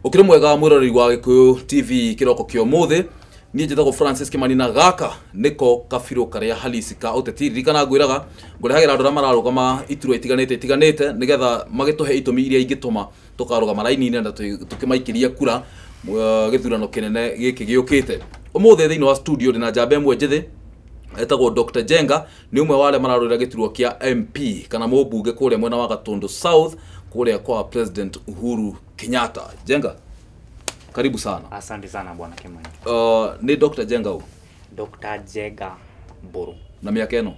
Ukire mwega mwirori wa Gikuyu TV kiroko kio muthe nie njitagwo Francis Kimanina gaka niko kabiro karia halisi ka utetiri kana ngwiraga ngurihagira andu mararugama ituro itiganite nigetha magituhe itumi iria ingituma tukarugama raini na tukimaikiria kura githurano kinene giki giukite umuthe thiini wa studio dina njamba imwe njithi etagwo Dr. Njenga ni umwe wale mararurira gituro kia MP kana mubunge kuria mwena wa Gatundu South kuria kwa President Uhuru Kenyatta. Njenga, karibu sana. Asante sana bwana Kimani. Ni Dr. Njenga u? Dr. Njenga Buru. Na miaka eno?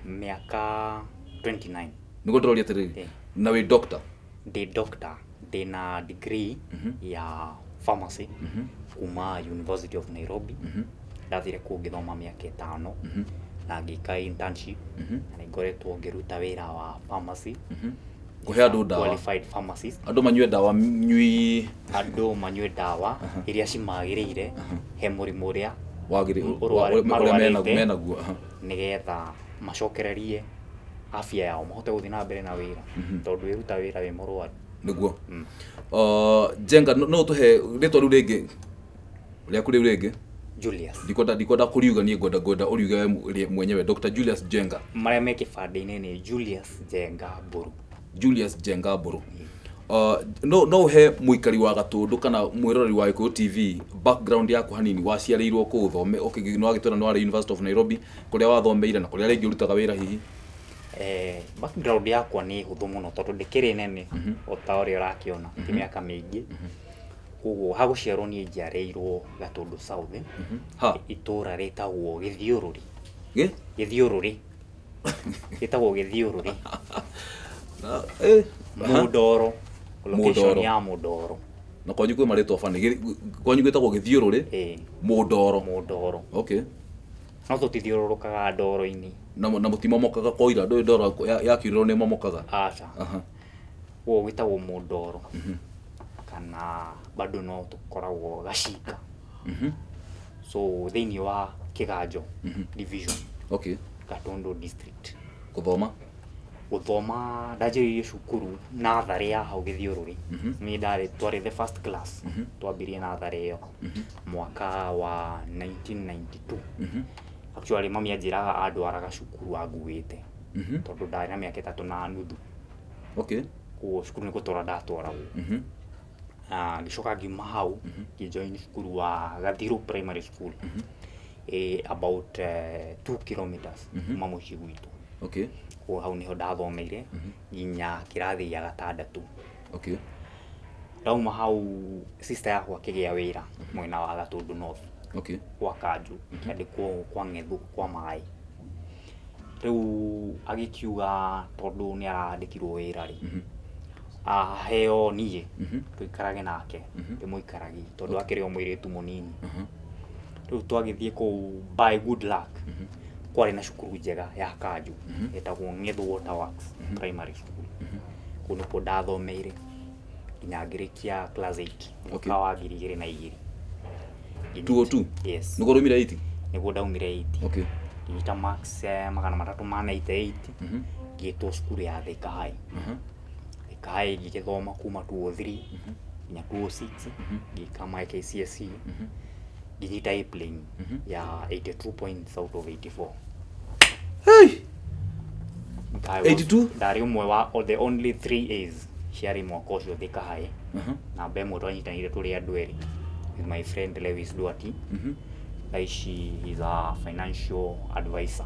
Miaka 29. Niko ndorori atiriri. Na we doctor? Ndi doctor, ndina degree ya pharmacy kuma University of Nairobi. Ndathire kugithoma miaka 5 na ngika internship na ngoretwo ngiruta wira wa pharmacy. Kuhe andu dawa qualified pharmacist. Andu manyue dawa andu manyue dawa iria cimagirire he murimu uria wagiri menaguo nigetha macokererie afya yao mahote guthii na mbere na wira tondu wiruta wira wi murwaru niguo. Njenga no tuhe ritwa riu ringi ria kuri ringi Julius. Dikoda kuriuga nie ngoda uriuga mwenyewe Dr. Julius Njenga. Maria me kibande-ini ni Julius Njenga Buru. Julius Njenga Buru. No he muikari wa Gatundu kana mwirori wa Gikuyu TV background yaku hanini waciarirwo ku thome no agitwana no ari University of Nairobi kuria wathomeire na kuria ringi urutaga wira hihi? Background yakwa ni huthu muno tondu ndikiri nene o ta uri urakiona ti miaka mingi. Koguo haguciarwo nie njiareirwo Gatundu South itura ritagwo Githiururi. Githiururi itagwo Githiururi Mudoro, location ya Mudoro. Na kwanyu kwi maritwa fani kwanyu gwitagwo Githiururi Mudoro. Okay. No tutithiururukaga ndoro-ini na mutimomokaga koira ndoro yakiriro ni momokaga acha wo gwitagwo Mudoro kana bado no tukoragwo Gacika. So thiini wa Kiganjo division. Okay. Gatundu district. Guthoma ndajiririe cukuru nathari ya hau Githiururi. Ni ndari twari the first class twambirie nathari iyo mwaka wa 1992. Actually mami ajiraga andu araga cukuru anguite tondu ndari na miaka 3 na nuthu. Okay. Ku cukuru ni gutora ndatwaragwo. Gicoka ngiuma hau ngijoin cukuru wa Gathiru Primary School about 2 kilometers kuma mucii gwitu. Okay. Ko hau niho ndathomeire nginya kirathi gĩa gatandatu. Okay. Ndauma hau sister yakwa akigia wira mwena wa Gatundu North. Okay. Kwa Kanju andikwo kwa Ng'ethu kwa Mai. Riu agikiuga tondu ni arandikirwo wira ri heo nie tuikarage nake ndimuikaragi tondu akiri o mwiritu munini. Riu twagithie ku by good luck kwari na cukuru njega ya Kanju etagwo Ng'ethu Water Works Primary School. Kuno ko ndathomeire nginya ngirikia class 8 mwaka wa 2002. 202? Yes. Nuko rumire 80? Niguo ndaumire 80. Okay. Ngita max magana 388 ngitwo cukuru ya Thika High. Thika High ngithoma kuma 203 nginya 206 ngikama KCSE ngita A-plane ya 82 points out of 84. Hey! 82? Ndari umwe wa the only 3 A's ciari mwaka ucio Thika High. Na bemo twanyitanire turi andu eri with my friend Lewis Duati. She is a financial advisor.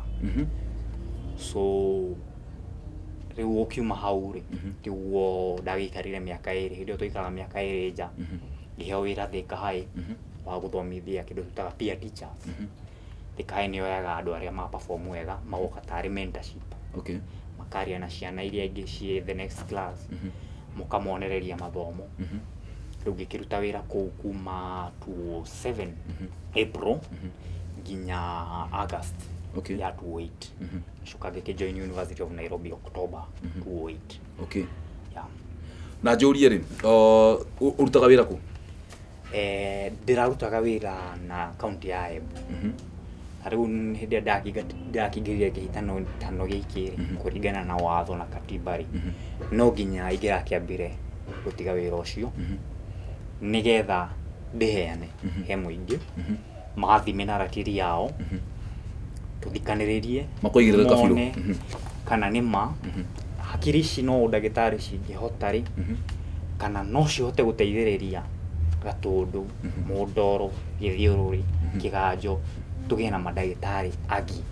So riu ukiuma hau ri tiguo ndagikarire miaka iri ndio tuikara miaka iri nja ngiheo wira Thika High wa guthomithia kindu tutaga peer teachers. Thika High niyo yaga andu aria ma perform wega magoka tari mentorship. Okay. Makaria na ciana iria ingi cie the next class mukamonereria mathomo. Riu ngikiruta wira kuu kuma 27 April nginya August ya 28. Coka ngikijoin University of Nairobi October 28. Okay. Yeah. Na njurie ri urutaga wira ku? Ndirarutaga wira na county ya Embu. Riu hindi ndakigeria kihitano giki kuringana na watho na katiba ri no nginya igira kiambire gutiga wira ucio nigetha ndiheane he muingi magathime na ratiri yao tuthikaniririe makoigirira kabiru kana nima hakiri ici no ndagitari cingihota ri kana no cihote guteithiriria Gatundu Mundoro Githiururi Kiganjo tugie na madagitari agi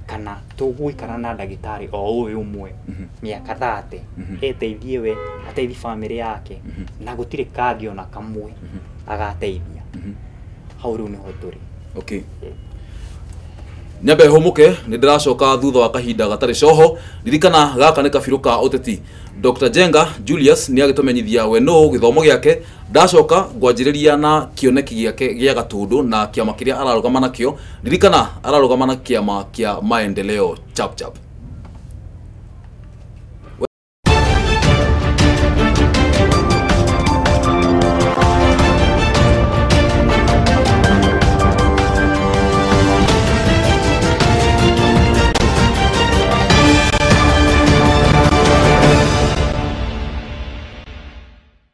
kana tugwikara na ndagitari o uyu umwe miaka 30 eteithie we ateithie family yake na gutire kangio na kamwe agateithia hau riu niho turi. Okay. Nyambe homuke ni ndiracoka thutha wa kahinda gatari coho ririkana gaka ni kabiru ka uteti. Dr. Njenga Julius ni agitumenyithia we no githomo giake ndacoka ngwanjiriria na kioneki giake gia Gatundu na kiama kiria ararugama nakio ririkana ararugama na kiama kia maendeleo chap chap.